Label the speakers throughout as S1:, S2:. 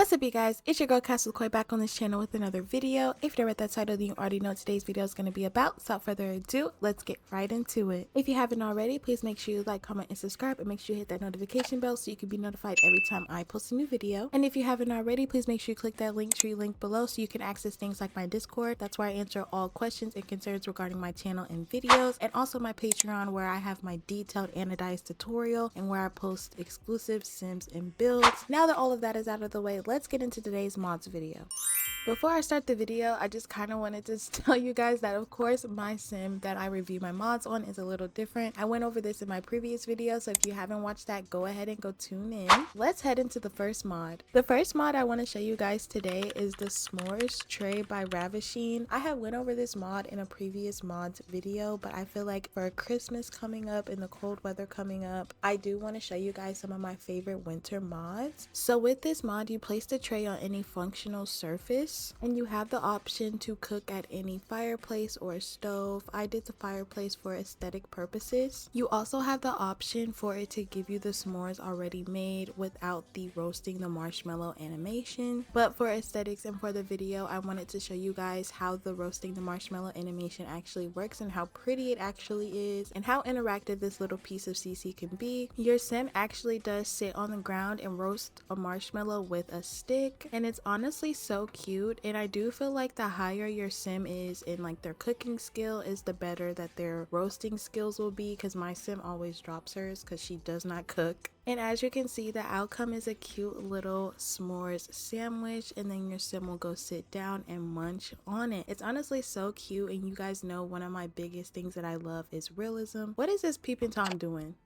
S1: What's up, you guys? It's your girl CASwCOY back on this channel with another video. If you read that title, then you already know what today's video is going to be about. So without further ado, let's get right into it. If you haven't already, please make sure you like, comment, and subscribe, and make sure you hit that notification bell so you can be notified every time I post a new video. And if you haven't already, please make sure you click that Linktree link below so you can access things like my Discord. That's where I answer all questions and concerns regarding my channel and videos, and also my Patreon, where I have my detailed Anadius tutorial and where I post exclusive sims and builds. Now that all of that is out of the way, let's get into today's mods video. Before I start the video, I just kind of wanted to tell you guys that of course my sim that I review my mods on is a little different. I went over this in my previous video, so if you haven't watched that, go ahead and go tune in. Let's head into the first mod. The first mod I want to show you guys today is the S'mores tray by Ravasheen. I have went over this mod in a previous mods video, but I feel like for Christmas coming up and the cold weather coming up, I do want to show you guys some of my favorite winter mods. So with this mod, you place the tray on any functional surface, and you have the option to cook at any fireplace or stove. I did the fireplace for aesthetic purposes. You also have the option for it to give you the s'mores already made without the roasting the marshmallow animation. But for aesthetics and for the video, I wanted to show you guys how the roasting the marshmallow animation actually works and how pretty it actually is and how interactive this little piece of CC can be. Your sim actually does sit on the ground and roast a marshmallow with a stick, and it's honestly so cute. And I do feel like the higher your sim is in like their cooking skill is the better that their roasting skills will be, because my sim always drops hers because she does not cook. And as you can see, the outcome is a cute little s'mores sandwich, and then your sim will go sit down and munch on it. It's honestly so cute, and you guys know one of my biggest things that I love is realism. What is this peeping Tom doing?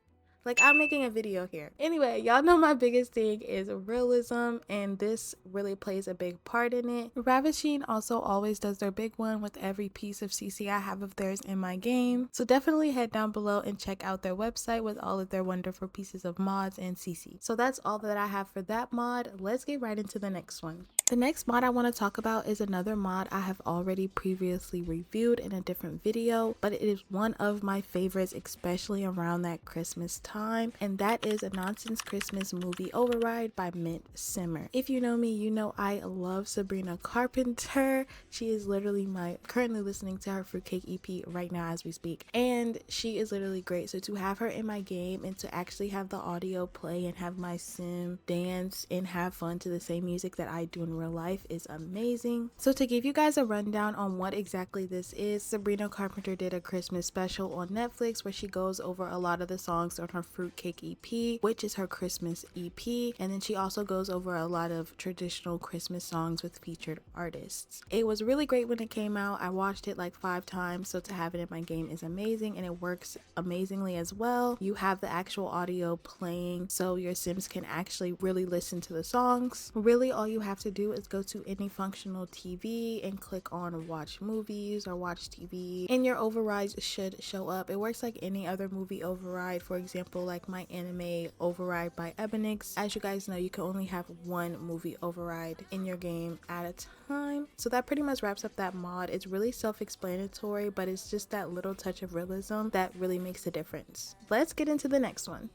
S1: Like, I'm making a video here. Anyway, y'all know my biggest thing is realism, and this really plays a big part in it. Ravasheen also always does their big one with every piece of CC I have of theirs in my game. So definitely head down below and check out their website with all of their wonderful pieces of mods and CC. So that's all that I have for that mod. Let's get right into the next one. The next mod I want to talk about is another mod I have already previously reviewed in a different video, but it is one of my favorites, especially around that Christmas time, and that is a nonsense Christmas movie override by Simmer. If you know me, you know I love Sabrina Carpenter. She is literally currently listening to her Fruitcake EP right now as we speak, and she is literally great. So to have her in my game and to actually have the audio play and have my sim dance and have fun to the same music that I do in real life is amazing. So to give you guys a rundown on what exactly this is, Sabrina Carpenter did a Christmas special on Netflix where she goes over a lot of the songs on her Fruitcake EP, which is her Christmas EP, and then she also goes over a lot of traditional Christmas songs with featured artists. It was really great when it came out. I watched it like 5 times, so to have it in my game is amazing, and it works amazingly as well. You have the actual audio playing, so your sims can actually really listen to the songs. Really, all you have to do is go to any functional TV and click on watch movies or watch TV, and your overrides should show up. It works like any other movie override. For example, like my anime override by Ebonix. As you guys know, you can only have one movie override in your game at a time. So that pretty much wraps up that mod. It's really self-explanatory, but it's just that little touch of realism that really makes a difference. Let's get into the next one.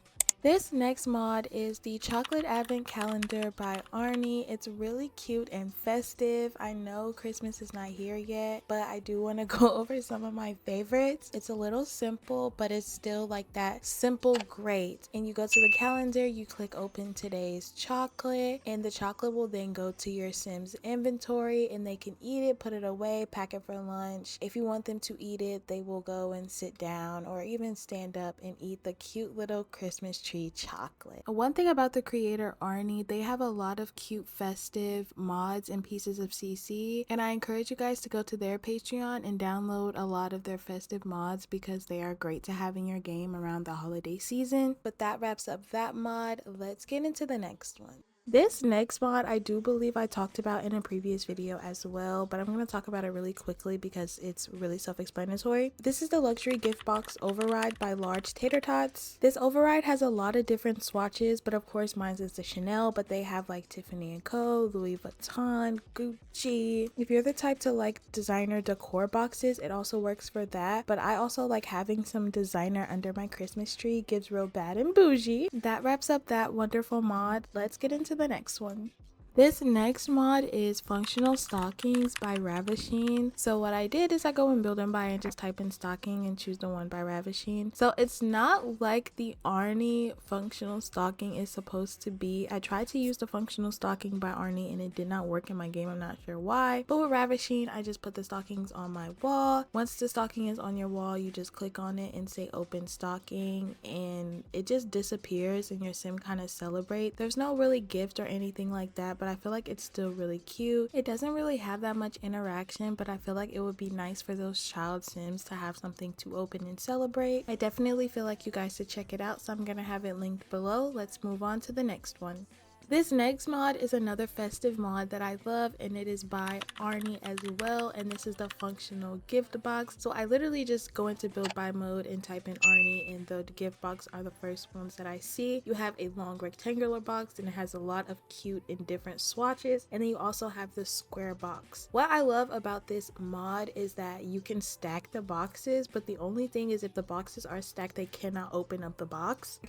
S1: This next mod is the Chocolate Advent Calendar by Arnie. It's really cute and festive. I know Christmas is not here yet, but I do want to go over some of my favorites. It's a little simple, but it's still like that simple great. And you go to the calendar, you click open today's chocolate, and the chocolate will then go to your sim's inventory, and they can eat it, put it away, pack it for lunch. If you want them to eat it, they will go and sit down or even stand up and eat the cute little Christmas tree chocolate. One thing about the creator Arnie, they have a lot of cute festive mods and pieces of CC, and I encourage you guys to go to their Patreon and download a lot of their festive mods because they are great to have in your game around the holiday season. But that wraps up that mod. Let's get into the next one. This next mod I do believe I talked about in a previous video as well, but I'm going to talk about it really quickly because it's really self-explanatory. This is the luxury gift box override by LargeTayterTots. This override has a lot of different swatches, but of course mine is the Chanel, but they have like Tiffany & Co, Louis Vuitton, Gucci. If you're the type to like designer decor boxes, it also works for that, but I also like having some designer under my Christmas tree. Gives real bad and bougie. That wraps up that wonderful mod. Let's get into the next one. This next mod is Functional Stockings by Ravasheen. So what I did is I go in build and buy and just type in stocking and choose the one by Ravasheen. So it's not like the Arnie functional stocking is supposed to be. I tried to use the functional stocking by Arnie and it did not work in my game. I'm not sure why. But with Ravasheen, I just put the stockings on my wall. Once the stocking is on your wall, you just click on it and say open stocking and it just disappears and your sim kind of celebrate. There's no really gift or anything like that, but I feel like it's still really cute. It doesn't really have that much interaction, but I feel like it would be nice for those child sims to have something to open and celebrate. I definitely feel like you guys should check it out, so I'm gonna have it linked below. Let's move on to the next one. This next mod is another festive mod that I love, and it is by Arnie as well, and this is the functional gift box. So I literally just go into build by mode and type in Arnie, and the gift box are the first ones that I see. You have a long rectangular box and it has a lot of cute and different swatches, and then you also have the square box. What I love about this mod is that you can stack the boxes, but the only thing is if the boxes are stacked, they cannot open up the box.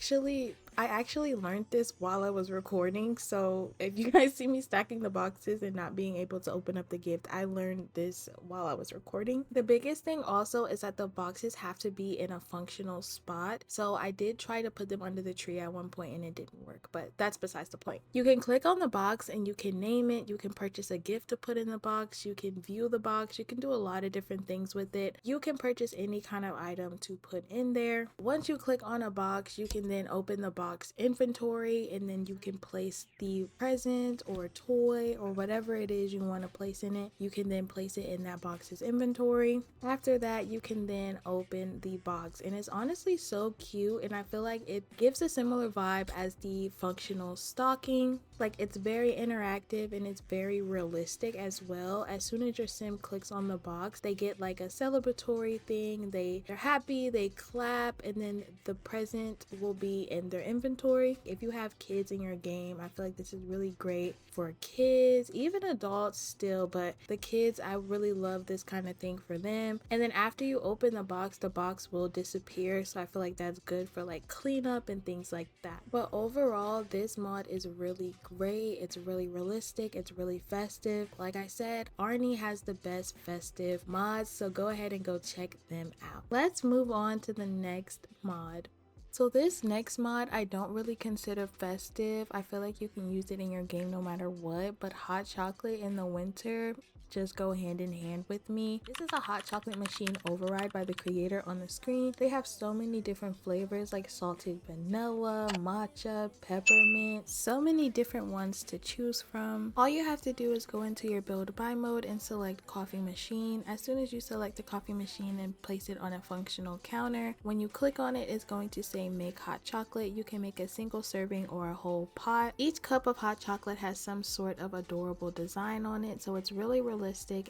S1: I actually learned this while I was recording, so if you guys see me stacking the boxes and not being able to open up the gift, I learned this while I was recording. The biggest thing also is that the boxes have to be in a functional spot, so I did try to put them under the tree at one point and it didn't work, but that's besides the point. You can click on the box and you can name it, you can purchase a gift to put in the box, you can view the box, you can do a lot of different things with it. You can purchase any kind of item to put in there. Once you click on a box, you can then open the box inventory and then you can place the present or toy or whatever it is you want to place in it. You can then place it in that box's inventory. After that, you can then open the box, and it's honestly so cute, and I feel like it gives a similar vibe as the functional stocking. Like, it's very interactive and it's very realistic as well. As soon as your sim clicks on the box, they get like a celebratory thing. They're happy, they clap, and then the present will be in their inventory. If you have kids in your game, I feel like this is really great for kids, even adults still, but the kids, I really love this kind of thing for them. And then after you open the box will disappear, so I feel like that's good for like cleanup and things like that. But overall, this mod is really great. It's really realistic, it's really festive. Like I said, Arnie has the best festive mods, so go ahead and go check them out. Let's move on to the next mod. So this next mod I don't really consider festive. I feel like you can use it in your game no matter what, but hot chocolate in the winter just go hand in hand with me. This is a hot chocolate machine override by the creator on the screen. They have so many different flavors like salted vanilla, matcha, peppermint, so many different ones to choose from. All you have to do is go into your build by mode and select coffee machine. As soon as you select the coffee machine and place it on a functional counter, when you click on it, it's going to say make hot chocolate. You can make a single serving or a whole pot. Each cup of hot chocolate has some sort of adorable design on it, so it's really realistic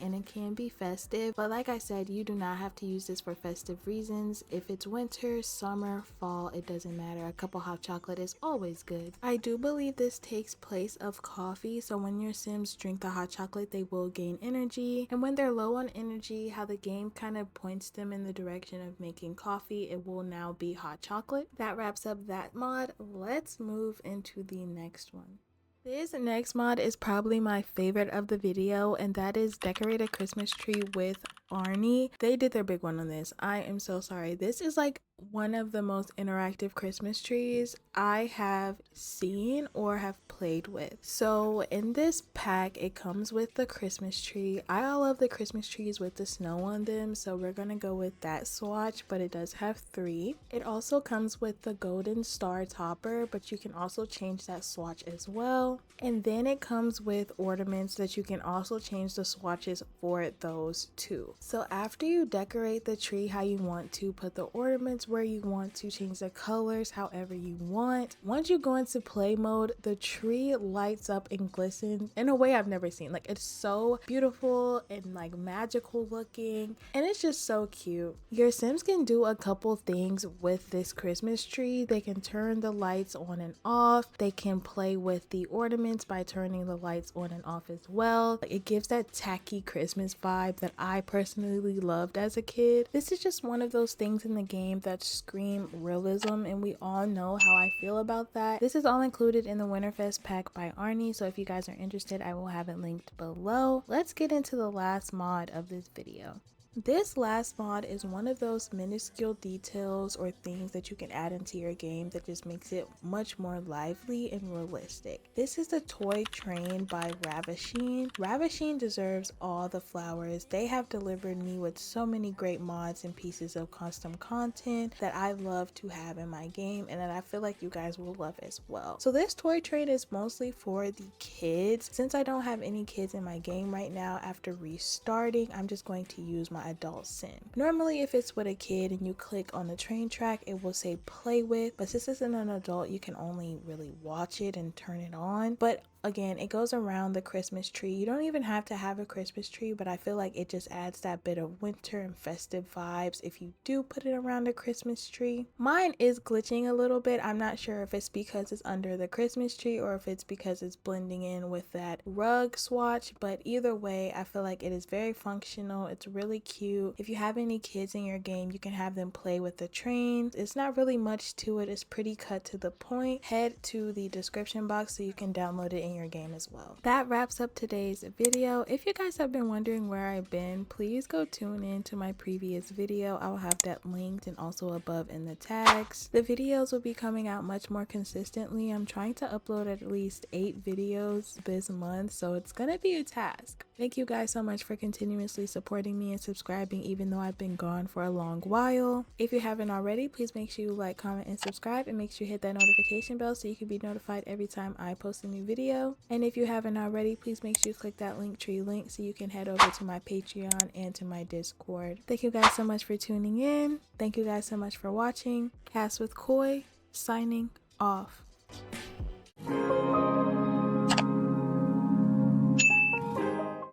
S1: and it can be festive. But like I said, you do not have to use this for festive reasons. If it's winter, summer, fall, it doesn't matter. A cup of hot chocolate is always good. I do believe this takes place of coffee, so when your sims drink the hot chocolate, they will gain energy, and when they're low on energy, how the game kind of points them in the direction of making coffee, it will now be hot chocolate. That wraps up that mod. Let's move into the next one. This next mod is probably my favorite of the video, and that is Decorate a Christmas Tree with Arnie. They did their big one on this. I am so sorry. This is like one of the most interactive Christmas trees I have seen or have played with. So in this pack, it comes with the Christmas tree. I love the Christmas trees with the snow on them, so we're gonna go with that swatch, but it does have 3. It also comes with the golden star topper, but you can also change that swatch as well. And then it comes with ornaments that you can also change the swatches for those too. So after you decorate the tree how you want to, put the ornaments where you want to, change the colors however you want. Once you go into play mode, the tree lights up and glistens in a way I've never seen. Like, it's so beautiful and like magical looking, and it's just so cute. Your sims can do a couple things with this Christmas tree. They can turn the lights on and off. They can play with the ornaments by turning the lights on and off as well. It gives that tacky Christmas vibe that I personally personally loved as a kid. This is just one of those things in the game that scream realism, and we all know how I feel about that. This is all included in the Winterfest pack by Arnie, so if you guys are interested, I will have it linked below. Let's get into the last mod of this video. This last mod is one of those minuscule details or things that you can add into your game that just makes it much more lively and realistic. This is the toy train by Ravasheen. Ravasheen deserves all the flowers. They have delivered me with so many great mods and pieces of custom content that I love to have in my game and that I feel like you guys will love as well. So this toy train is mostly for the kids. Since I don't have any kids in my game right now, after restarting, I'm just going to use my adult sim. Normally if it's with a kid and you click on the train track, it will say play with, but since it's an adult, you can only really watch it and turn it on. But again, it goes around the Christmas tree. You don't even have to have a Christmas tree, but I feel like it just adds that bit of winter and festive vibes if you do put it around a Christmas tree. Mine is glitching a little bit. I'm not sure if it's because it's under the Christmas tree or if it's because it's blending in with that rug swatch, but either way, I feel like it is very functional. It's really cute. If you have any kids in your game, you can have them play with the trains. It's not really much to it. It's pretty cut to the point. Head to the description box so you can download it in your game as well. That wraps up today's video. If you guys have been wondering where I've been, please go tune in to my previous video. I will have that linked and also above in the tags. The videos will be coming out much more consistently. I'm trying to upload at least 8 videos this month, so it's gonna be a task. Thank you guys so much for continuously supporting me and subscribing even though I've been gone for a long while. If you haven't already, please make sure you like, comment, and subscribe, and make sure you hit that notification bell so you can be notified every time I post a new video. And if you haven't already, please make sure you click that Linktree link so you can head over to my Patreon and to my Discord. Thank you guys so much for tuning in. Thank you guys so much for watching. CASwCOY signing off.